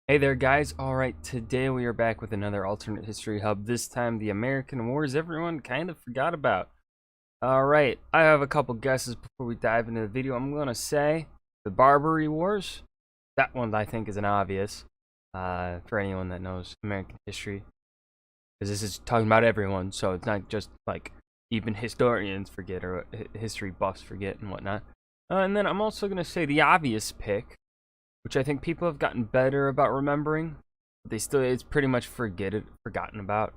Hey there guys, alright, today we are back with another alternate history hub, this time the American Wars everyone kind of forgot about. Alright, I have a couple guesses before we dive into the video. I'm gonna say the Barbary Wars. That one I think is an obvious, for anyone that knows American history. Because this is talking about everyone, so it's not just like even historians forget or history buffs forget and whatnot. And then I'm also gonna say the obvious pick, which I think people have gotten better about remembering. But it's pretty much forgotten about.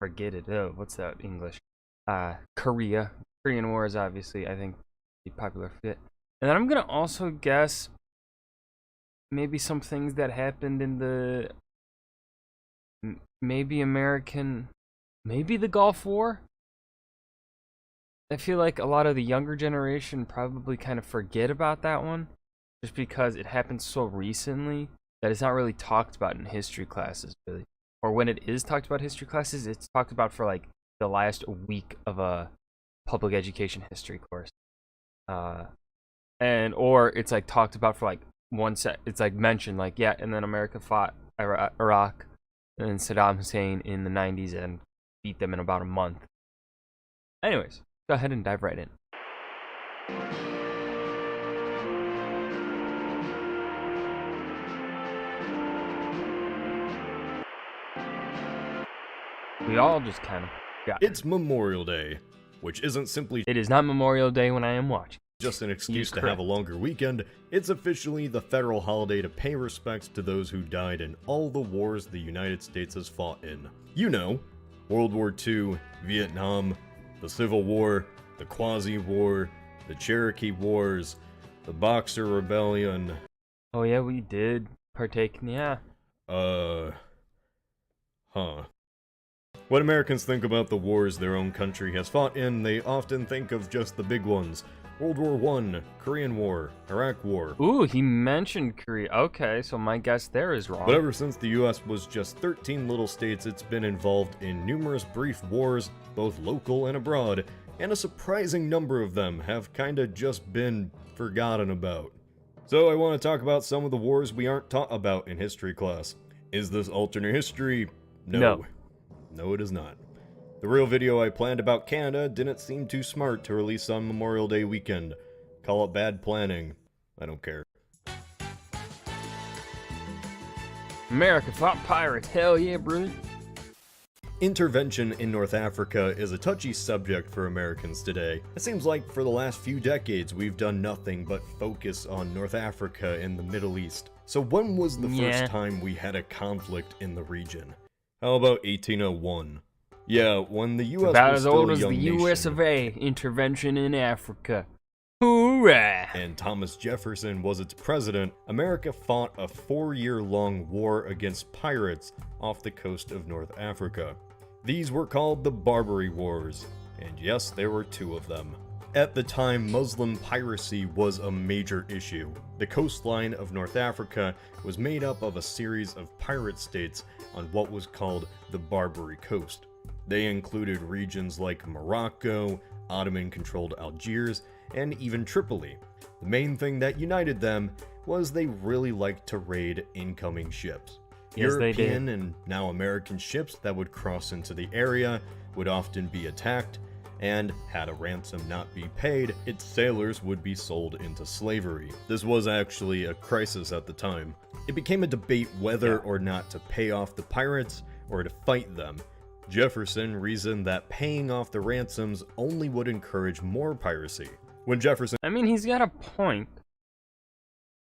Oh, what's that English? Korean War is obviously, I think, a popular fit. And then I'm gonna also guess maybe some things that happened in the maybe the Gulf War. I feel like a lot of the younger generation probably kind of forget about that one, just because it happened so recently that it's not really talked about in history classes, really. Or when it is talked about history classes, it's talked about for like the last week of a public education history course. Or it's like talked about for like one set. It's like mentioned like, yeah, and then America fought Iraq and Saddam Hussein in the 90s and beat them in about a month. Anyways, go ahead and dive right in. We all just kind of got It's Memorial Day, which isn't simply It is not Memorial Day when I am watching. just an excuse to have a longer weekend. It's officially the federal holiday to pay respects to those who died in all the wars the United States has fought in. You know, World War II, Vietnam, the Civil War, the Quasi-War, the Cherokee Wars, the Boxer Rebellion. Oh yeah, we did partake in, yeah. When Americans think about the wars their own country has fought in, they often think of just the big ones. World War I, Korean War, Iraq War. Ooh, he mentioned Korea. Okay, so my guess there is wrong. But ever since the US was just 13 little states, it's been involved in numerous brief wars, both local and abroad, and a surprising number of them have kinda just been forgotten about. So I want to talk about some of the wars we aren't taught about in history class. Is this alternate history? No. No, it is not. The real video I planned about Canada didn't seem too smart to release on Memorial Day weekend. Call it bad planning. I don't care. America fought pirates. Hell yeah, brother. Intervention in North Africa is a touchy subject for Americans today. It seems like for the last few decades we've done nothing but focus on North Africa and the Middle East. So when was the first time we had a conflict in the region? How about 1801? Yeah, when the U.S. About was as still old a as young the U.S. nation. of A. Intervention in Africa. Hoorah! And Thomas Jefferson was its president, America fought a 4-year-long war against pirates off the coast of North Africa. These were called the Barbary Wars, and yes, there were 2 of them. At the time, Muslim piracy was a major issue. The coastline of North Africa was made up of a series of pirate states on what was called the Barbary Coast. They included regions like Morocco, Ottoman-controlled Algiers, and even Tripoli. The main thing that united them was they really liked to raid incoming ships. Yes, they did. European and now American ships that would cross into the area would often be attacked, and had a ransom not be paid, its sailors would be sold into slavery. This was actually a crisis at the time. It became a debate whether or not to pay off the pirates or to fight them. Jefferson reasoned that paying off the ransoms only would encourage more piracy. When Jefferson I mean, he's got a point.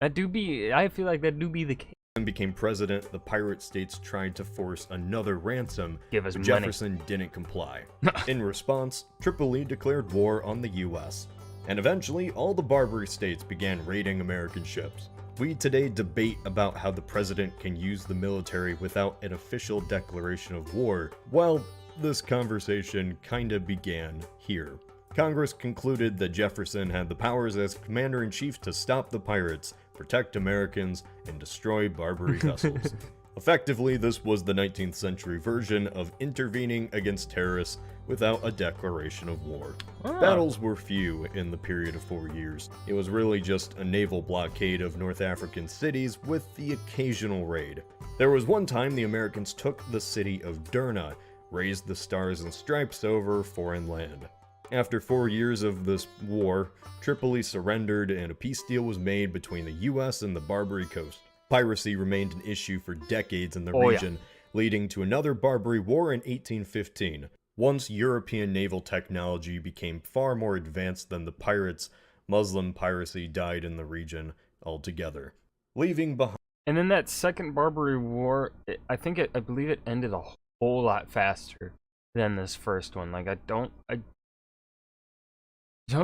I feel like that do be the case. became president, the pirate states tried to force another ransom, Give us but money. Jefferson didn't comply. In response, Tripoli declared war on the US, and eventually all the Barbary states began raiding American ships. We today debate about how the president can use the military without an official declaration of war. Well, this conversation kinda began here. Congress concluded that Jefferson had the powers as commander-in-chief to stop the pirates, protect Americans, and destroy Barbary vessels. Effectively, this was the 19th century version of intervening against terrorists without a declaration of war. Ah. Battles were few in the period of 4 years. It was really just a naval blockade of North African cities with the occasional raid. There was one time the Americans took the city of Derna, raised the stars and stripes over foreign land. After 4 years of this war, Tripoli surrendered and a peace deal was made between the US and the Barbary coast. Piracy remained an issue for decades in the region, leading to another Barbary War in 1815. Once European naval technology became far more advanced than the pirates, Muslim piracy died in the region altogether, leaving behind. And then that second Barbary War, I believe it ended a whole lot faster than this first one. Like I don't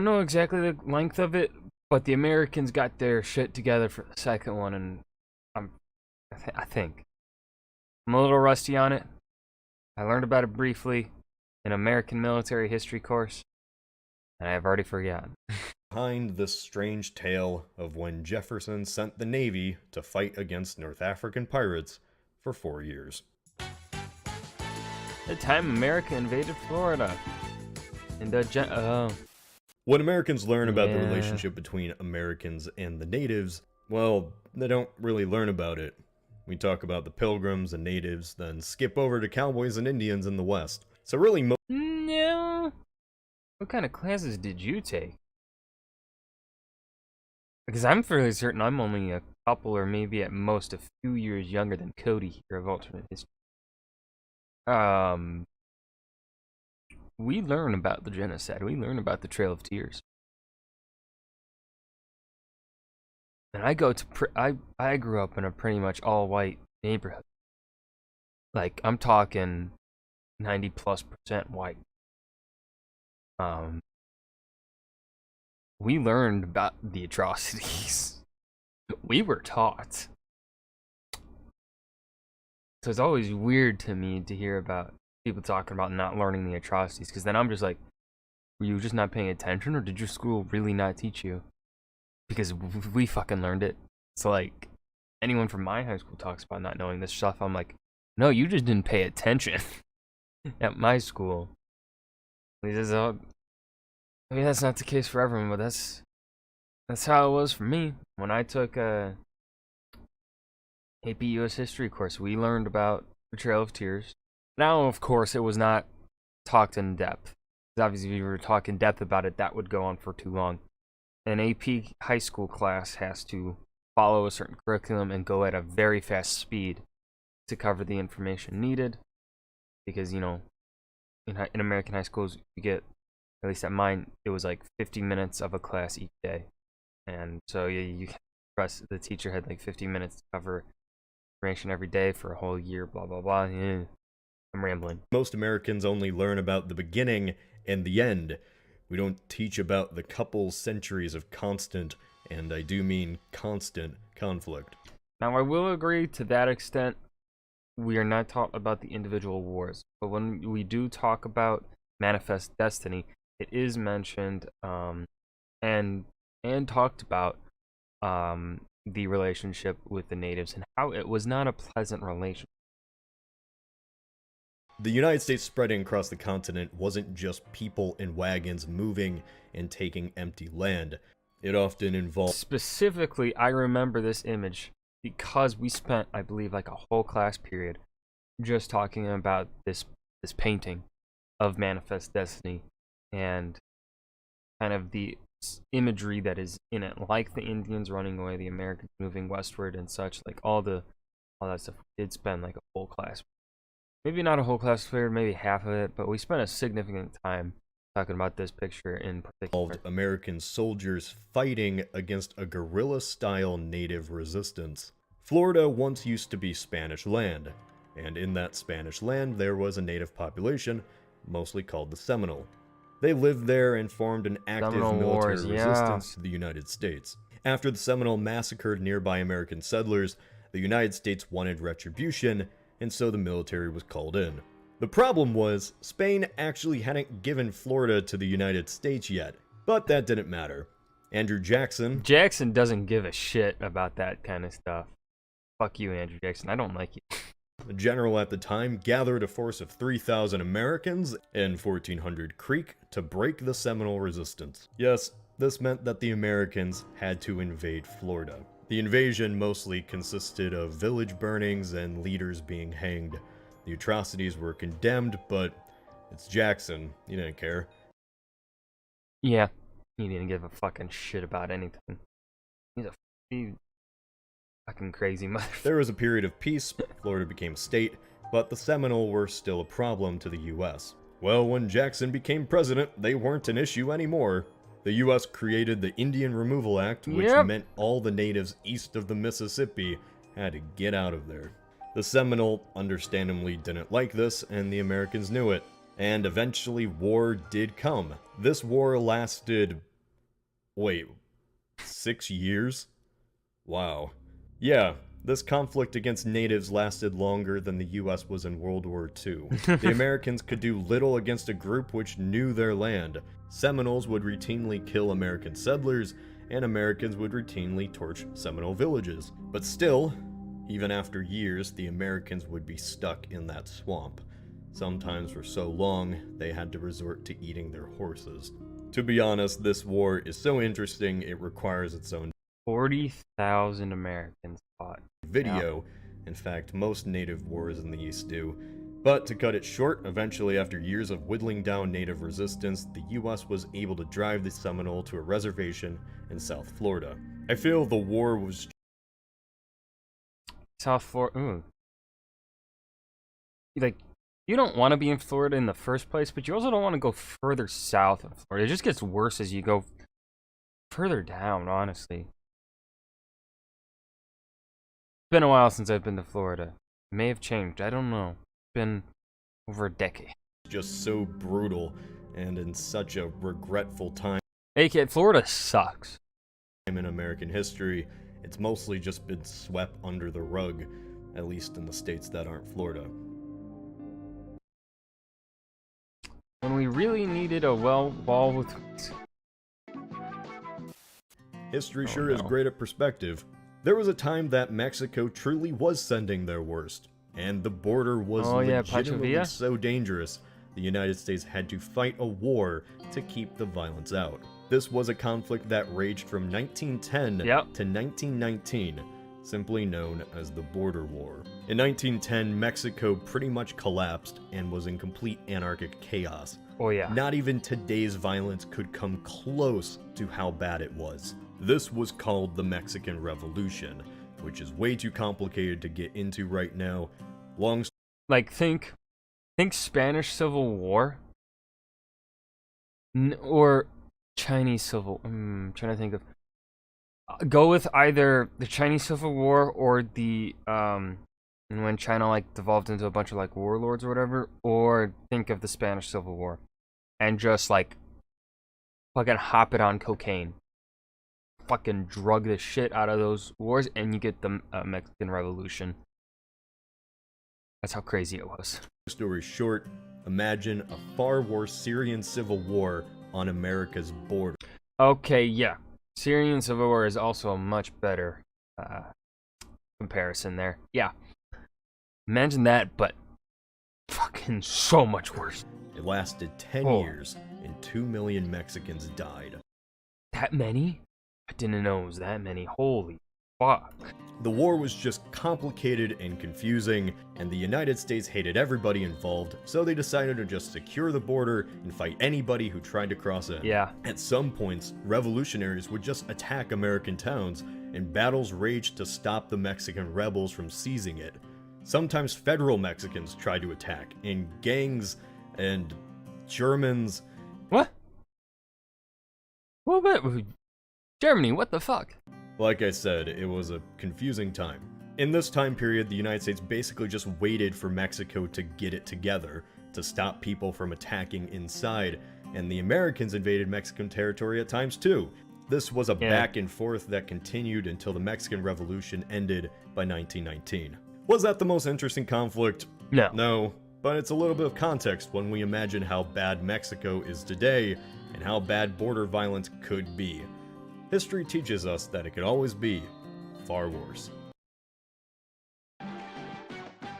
know exactly the length of it, but the Americans got their shit together for the second one, and I think I'm a little rusty on it. I learned about it briefly in American military history course, and I've already forgotten. Behind this strange tale of when Jefferson sent the Navy to fight against North African pirates for 4 years. The time America invaded Florida. And When Americans learn about the relationship between Americans and the natives, well, they don't really learn about it. We talk about the Pilgrims and natives, then skip over to cowboys and Indians in the West. So really no. What kind of classes did you take? Because I'm fairly certain I'm only a couple or maybe at most a few years younger than Cody here of Alternate History. We learn about the genocide. We learn about the Trail of Tears. And I grew up in a pretty much all-white neighborhood. Like, I'm talking 90+% white. We learned about the atrocities. We were taught. So it's always weird to me to hear about people talking about not learning the atrocities, because then I'm just like, were you just not paying attention, or did your school really not teach you? Because we fucking learned it. So like, anyone from my high school talks about not knowing this stuff, I'm like, no, you just didn't pay attention at my school. He says, I mean, that's not the case for everyone, but that's how it was for me. When I took a AP US History course, we learned about the Trail of Tears. Now, of course, it was not talked in depth. Because obviously, if you were to talk in depth about it, that would go on for too long. An AP high school class has to follow a certain curriculum and go at a very fast speed to cover the information needed. Because, you know, in American high schools, you get, at least at mine, it was like 50 minutes of a class each day. And so the teacher had like 50 minutes to cover information every day for a whole year, blah, blah, blah. Yeah. I'm rambling. Most Americans only learn about the beginning and the end. We don't teach about the couple centuries of constant, and I do mean constant, conflict. Now, I will agree to that extent. We are not taught about the individual wars. But when we do talk about Manifest Destiny, it is mentioned and talked about the relationship with the natives and how it was not a pleasant relationship. The United States spreading across the continent wasn't just people in wagons moving and taking empty land. It often involved... Specifically, I remember this image because we spent, I believe, like a whole class period just talking about this painting of Manifest Destiny and kind of the imagery that is in it, like the Indians running away, the Americans moving westward and such, like all that stuff. We did spend like a whole class. Maybe not a whole class period, maybe half of it, but we spent a significant time talking about this picture in particular. American soldiers fighting against a guerrilla-style native resistance. Florida once used to be Spanish land, and in that Spanish land there was a native population, mostly called the Seminole. They lived there and formed an active military resistance to the United States. After the Seminole massacred nearby American settlers, the United States wanted retribution, and so the military was called in. The problem was, Spain actually hadn't given Florida to the United States yet, but that didn't matter. Andrew Jackson doesn't give a shit about that kind of stuff. Fuck you, Andrew Jackson. I don't like you. The general at the time gathered a force of 3,000 Americans in 1400 Creek to break the Seminole resistance. Yes, this meant that the Americans had to invade Florida. The invasion mostly consisted of village burnings and leaders being hanged. The atrocities were condemned, but it's Jackson. He didn't care. Yeah, he didn't give a fucking shit about anything. He's a fucking crazy motherfucker. There was a period of peace, Florida became a state, but the Seminole were still a problem to the US. Well, when Jackson became president, they weren't an issue anymore. The US created the Indian Removal Act, which meant all the natives east of the Mississippi had to get out of there. The Seminole understandably didn't like this, and the Americans knew it. And eventually war did come. This war lasted... wait, 6 years? Wow. Yeah, this conflict against natives lasted longer than the US was in World War II. The Americans could do little against a group which knew their land. Seminoles would routinely kill American settlers, and Americans would routinely torch Seminole villages. But still, even after years, the Americans would be stuck in that swamp. Sometimes for so long, they had to resort to eating their horses. To be honest, this war is so interesting, it requires its own 40,000 Americans fought. Video. In fact, most native wars in the East do. But to cut it short, eventually after years of whittling down native resistance, the US was able to drive the Seminole to a reservation in South Florida. I feel the war was... South Florida, ooh. Like, you don't want to be in Florida in the first place, but you also don't want to go further south of Florida. It just gets worse as you go further down, honestly. It's been a while since I've been to Florida. It may have changed, I don't know. It's been over a decade. Just so brutal, and in such a regretful time. Hey kid, Florida sucks. In American history, it's mostly just been swept under the rug, at least in the states that aren't Florida. When we really needed a wall with... History sure is great at perspective. There was a time that Mexico truly was sending their worst, and the border was legitimately so dangerous, the United States had to fight a war to keep the violence out. This was a conflict that raged from 1910 to 1919, simply known as the Border War. In 1910, Mexico pretty much collapsed and was in complete anarchic chaos. Oh yeah. Not even today's violence could come close to how bad it was. This was called the Mexican Revolution, which is way too complicated to get into right now. Like, think Spanish Civil War? Or Chinese Civil... trying to think of... Go with either the Chinese Civil War or the... and when China, like, devolved into a bunch of, like, warlords or whatever. Or think of the Spanish Civil War. And just, like, fucking hop it on cocaine. Fucking drug the shit out of those wars, and you get the Mexican Revolution. That's how crazy it was. Story short, imagine a far worse Syrian civil war on America's border. Okay, yeah. Syrian civil war is also a much better comparison there. Yeah. Imagine that, but fucking so much worse. It lasted 10 years, and 2 million Mexicans died. That many? I didn't know it was that many. Holy fuck. The war was just complicated and confusing, and the United States hated everybody involved, so they decided to just secure the border and fight anybody who tried to cross in. Yeah. At some points, revolutionaries would just attack American towns, and battles raged to stop the Mexican rebels from seizing it. Sometimes federal Mexicans tried to attack, and gangs and Germans... What? What? Germany, what the fuck? Like I said, it was a confusing time. In this time period, the United States basically just waited for Mexico to get it together, to stop people from attacking inside, and the Americans invaded Mexican territory at times too. This was a back and forth that continued until the Mexican Revolution ended by 1919. Was that the most interesting conflict? No. No, but it's a little bit of context when we imagine how bad Mexico is today, and how bad border violence could be. History teaches us that it could always be far worse.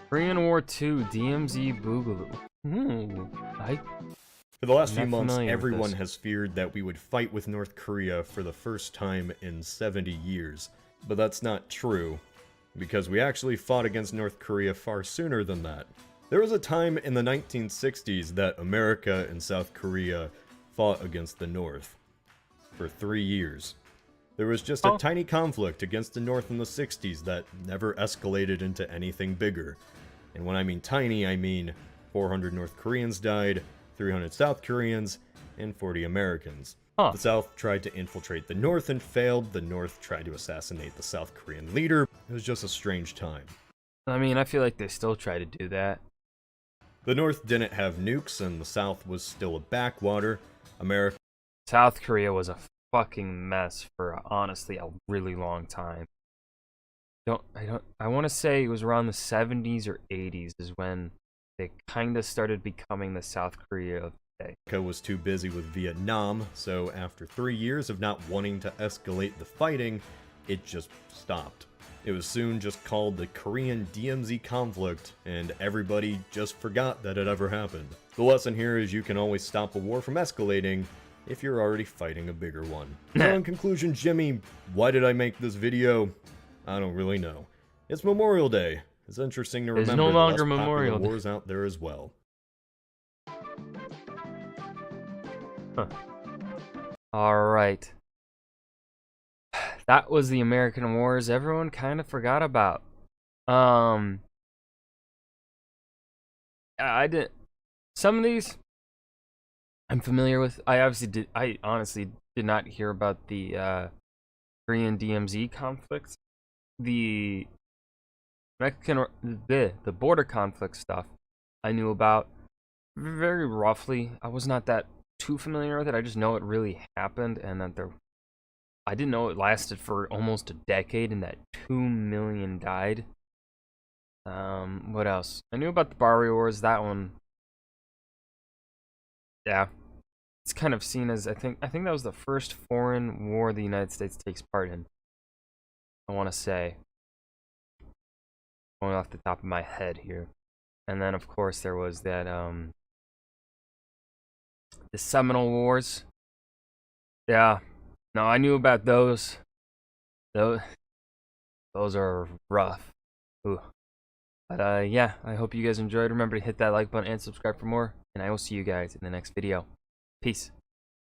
Korean War II, DMZ Boogaloo. For the last few not months, familiar with everyone this. has feared that we would fight with North Korea for the first time in 70 years. But that's not true, because we actually fought against North Korea far sooner than that. There was a time in the 1960s that America and South Korea fought against the North for 3 years. There was just a tiny conflict against the North in the 60s that never escalated into anything bigger. And when I mean tiny, I mean 400 North Koreans died, 300 South Koreans, and 40 Americans. The South tried to infiltrate the North and failed. The North tried to assassinate the South Korean leader. It was just a strange time. I mean, I feel like they still try to do that. The North didn't have nukes, and the South was still a backwater. South Korea was a fucking mess for honestly a really long time. I want to say it was around the 70s or 80s is when they kind of started becoming the South Korea of today. America was too busy with Vietnam, so after 3 years of not wanting to escalate the fighting, it just stopped. It was soon just called the Korean DMZ conflict, and everybody just forgot that it ever happened. The lesson here is you can always stop a war from escalating if you're already fighting a bigger one. So in conclusion, Jimmy, why did I make this video? I don't really know. It's Memorial Day. It's interesting to remember no longer the less Memorial popular Day. wars out there as well. Alright. That was the American Wars everyone kind of forgot about. I didn't. Some of these I'm familiar with. I honestly did not hear about the Korean DMZ conflict. The the border conflict stuff I knew about very roughly. I was not that too familiar with it. I just know it really happened, and that I didn't know it lasted for almost a decade and that 2 million died. What else? I knew about the Barbary Wars. That one, yeah, it's kind of seen as I think that was the first foreign war the United States takes part in. I want to say, going off the top of my head here, and then of course there was that the Seminole Wars. Yeah, no, I knew about those. Those are rough. Ooh. But yeah, I hope you guys enjoyed. Remember to hit that like button and subscribe for more, and I will see you guys in the next video. Peace.